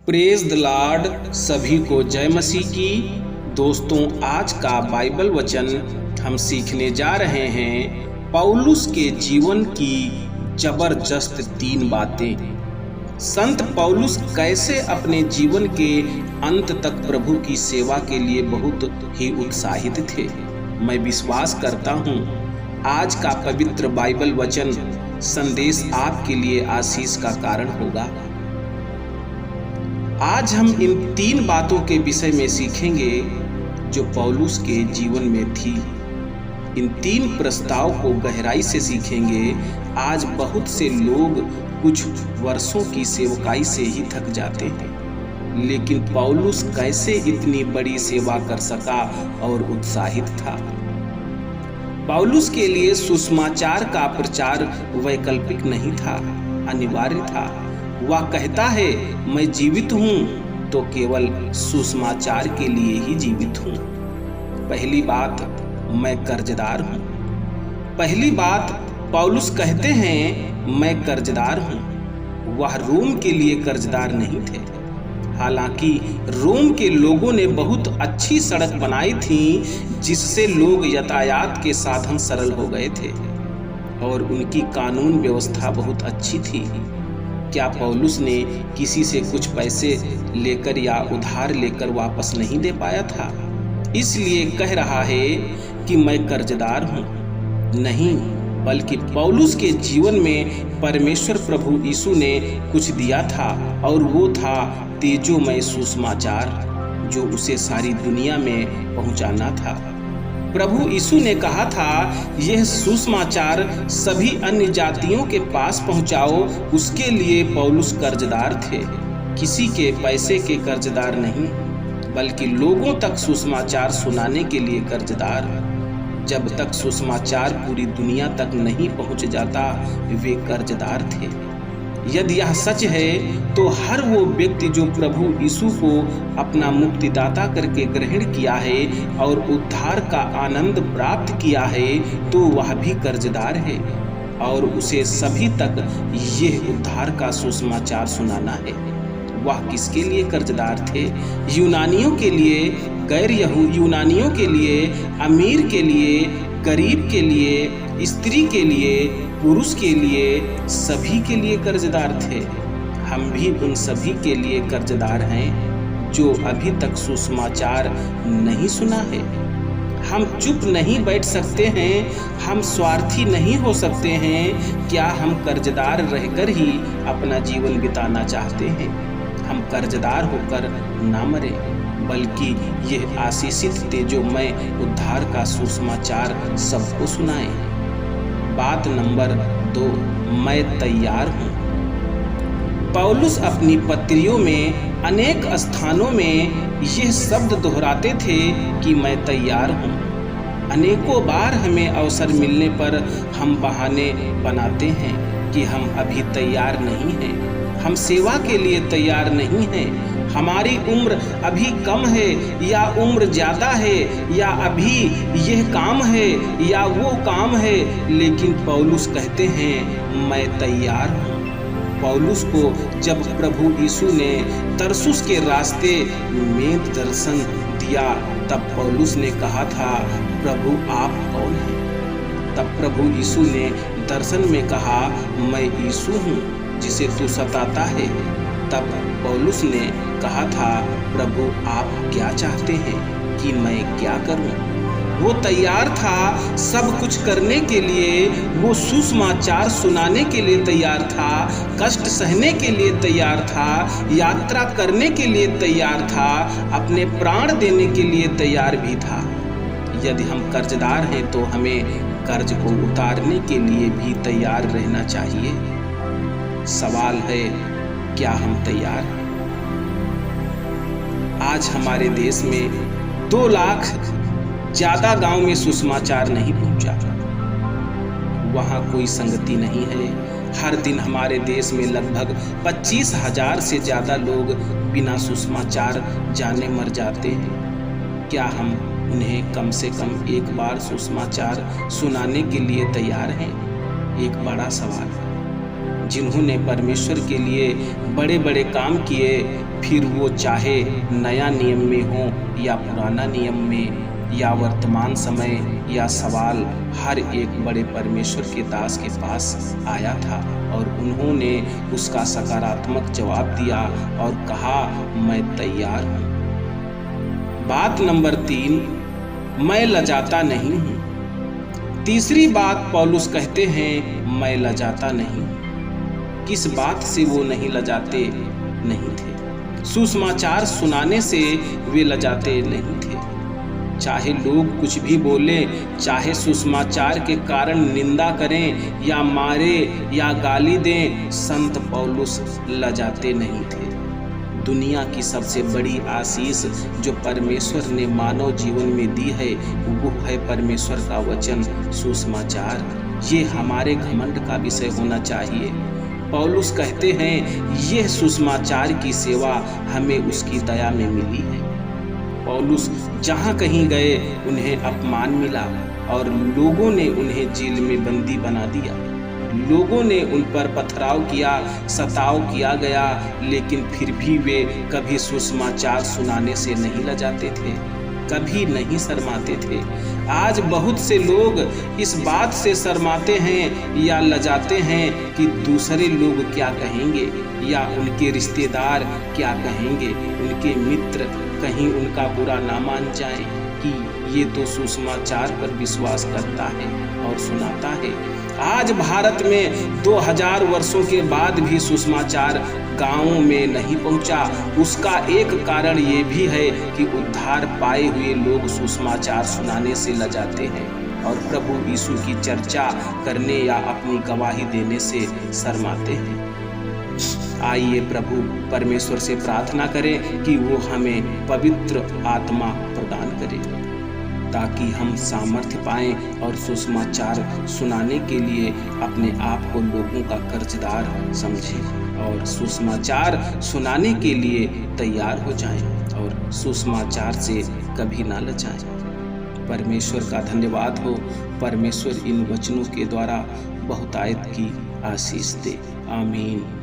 Praise the Lord. सभी को जय मसीह की। दोस्तों, आज का बाइबल वचन हम सीखने जा रहे हैं पौलुस के जीवन की जबरदस्त 3 बातें। संत पौलुस कैसे अपने जीवन के अंत तक प्रभु की सेवा के लिए बहुत ही उत्साहित थे। मैं विश्वास करता हूँ आज का पवित्र बाइबल वचन संदेश आपके लिए आशीष का कारण होगा। आज हम इन 3 बातों के विषय में सीखेंगे जो पौलुस के जीवन में थी। इन 3 प्रस्ताव को गहराई से सीखेंगे। आज बहुत से लोग कुछ वर्षों की सेवकाई से ही थक जाते हैं, लेकिन पौलुस कैसे इतनी बड़ी सेवा कर सका और उत्साहित था। पौलुस के लिए सुसमाचार का प्रचार वैकल्पिक नहीं था, अनिवार्य था। वह कहता है, मैं जीवित हूँ तो केवल सुसमाचार के लिए ही जीवित हूँ। पहली बात, मैं कर्जदार हूँ। पहली बात, पौलुस कहते हैं मैं कर्जदार हूँ। वह रोम के लिए कर्जदार नहीं थे। हालांकि रोम के लोगों ने बहुत अच्छी सड़क बनाई थी, जिससे लोग यातायात के साधन सरल हो गए थे और उनकी कानून व्यवस्था बहुत अच्छी थी। क्या पौलुस ने किसी से कुछ पैसे लेकर या उधार लेकर वापस नहीं दे पाया था? इसलिए कह रहा है कि मैं कर्जदार हूँ। नहीं, बल्कि पौलुस के जीवन में परमेश्वर प्रभु यीशु ने कुछ दिया था, और वो था तेजोमय सुसमाचार, जो उसे सारी दुनिया में पहुंचाना था। प्रभु यीशु ने कहा था, यह सुसमाचार सभी अन्य जातियों के पास पहुंचाओ। उसके लिए पौलुस कर्जदार थे, किसी के पैसे के कर्जदार नहीं, बल्कि लोगों तक सुसमाचार सुनाने के लिए कर्जदार। जब तक सुसमाचार पूरी दुनिया तक नहीं पहुंच जाता, वे कर्जदार थे। यदि यह सच है तो हर वो व्यक्ति जो प्रभु यीशु को अपना मुक्तिदाता करके ग्रहण किया है और उद्धार का आनंद प्राप्त किया है, तो वह भी कर्जदार है, और उसे सभी तक यह उद्धार का सुसमाचार सुनाना है। वह किसके लिए कर्जदार थे? यूनानियों के लिए, गैर यूनानियों के लिए, अमीर के लिए, गरीब के लिए, स्त्री के लिए, पुरुष के लिए, सभी के लिए कर्जदार थे। हम भी उन सभी के लिए कर्जदार हैं जो अभी तक सुसमाचार नहीं सुना है। हम चुप नहीं बैठ सकते हैं, हम स्वार्थी नहीं हो सकते हैं। क्या हम कर्जदार रहकर ही अपना जीवन बिताना चाहते हैं? हम कर्जदार होकर ना मरे, बल्कि यह आशीषित तेजोमय उद्धार का सुसमाचार सबको सुनाएं। बात नंबर 2, मैं तैयार हूँ। पौलुस अपनी पत्रियों में अनेक स्थानों में यह शब्द दोहराते थे कि मैं तैयार हूँ। अनेकों बार हमें अवसर मिलने पर हम बहाने बनाते हैं कि हम अभी तैयार नहीं हैं, हम सेवा के लिए तैयार नहीं हैं, हमारी उम्र अभी कम है या उम्र ज़्यादा है, या अभी यह काम है या वो काम है। लेकिन पौलुस कहते हैं मैं तैयार हूँ। पौलुस को जब प्रभु यीशु ने तरसुस के रास्ते में दर्शन दिया, तब पौलुस ने कहा था, प्रभु आप कौन हैं? तब प्रभु यीशु ने दर्शन में कहा, मैं यीशु हूँ जिसे तू सताता है। तब पौलुस ने कहा था, प्रभु आप क्या चाहते हैं कि मैं क्या करूं? वो तैयार था सब कुछ करने के लिए। वो सुसमाचार सुनाने के लिए तैयार था, कष्ट सहने के लिए तैयार था, यात्रा करने के लिए तैयार था, अपने प्राण देने के लिए तैयार भी था। यदि हम कर्जदार हैं तो हमें कर्ज को उतारने के लिए भी तैयार रहना चाहिए। सवाल है, क्या हम तैयार हैं? आज हमारे देश में 2 लाख ज्यादा गांव में सुसमाचार नहीं पहुंचा। वहां कोई संगति नहीं है। हर दिन हमारे देश में लगभग 25,000 से ज्यादा लोग बिना सुसमाचार जाने मर जाते हैं। क्या हम उन्हें कम से कम एक बार सुसमाचार सुनाने के लिए तैयार हैं? एक बड़ा सवाल है। जिन्होंने परमेश्वर के लिए बड़े बड़े काम किए, फिर वो चाहे नया नियम में हो या पुराना नियम में या वर्तमान समय या सवाल, हर एक बड़े परमेश्वर के दास के पास आया था और उन्होंने उसका सकारात्मक जवाब दिया और कहा, मैं तैयार हूँ। बात नंबर 3, मैं लजाता नहीं हूँ। तीसरी बात पौलुस कहते हैं, मैं लजाता नहीं। किस बात से वो नहीं लजाते नहीं थे? सुसमाचार सुनाने से वे लजाते नहीं थे। चाहे लोग कुछ भी बोले, चाहे सुसमाचार के कारण निंदा करें या मारे या गाली दें, संत पौलुस लजाते नहीं थे। दुनिया की सबसे बड़ी आशीष जो परमेश्वर ने मानव जीवन में दी है वो है परमेश्वर का वचन, सुसमाचार। ये हमारे घमंड का विषय होना चाहिए। पौलुस कहते हैं, यह सुसमाचार की सेवा हमें उसकी दया में मिली है। पौलुस जहाँ कहीं गए उन्हें अपमान मिला और लोगों ने उन्हें जेल में बंदी बना दिया। लोगों ने उन पर पथराव किया, सताव किया गया, लेकिन फिर भी वे कभी सुसमाचार सुनाने से नहीं लजाते थे, कभी नहीं शर्माते थे। आज बहुत से लोग इस बात से शर्माते हैं या लजाते हैं कि दूसरे लोग क्या कहेंगे या उनके रिश्तेदार क्या कहेंगे, उनके मित्र कहीं उनका बुरा ना मान जाए कि ये तो सुसमाचार पर विश्वास करता है और सुनाता है। आज भारत में 2000 वर्षों के बाद भी सुसमाचार गांवों में नहीं पहुंचा। उसका एक कारण ये भी है कि उद्धार पाए हुए लोग सुसमाचार सुनाने से लजाते हैं और प्रभु यीशु की चर्चा करने या अपनी गवाही देने से शर्माते हैं। आइए प्रभु परमेश्वर से प्रार्थना करें कि वो हमें पवित्र आत्मा प्रदान करे ताकि हम सामर्थ्य पाएं और सुसमाचार सुनाने के लिए अपने आप को लोगों का कर्जदार समझें और सुसमाचार सुनाने के लिए तैयार हो जाएं और सुसमाचार से कभी ना लजाएं। परमेश्वर का धन्यवाद हो। परमेश्वर इन वचनों के द्वारा बहुतायत की आशीष दे। आमीन।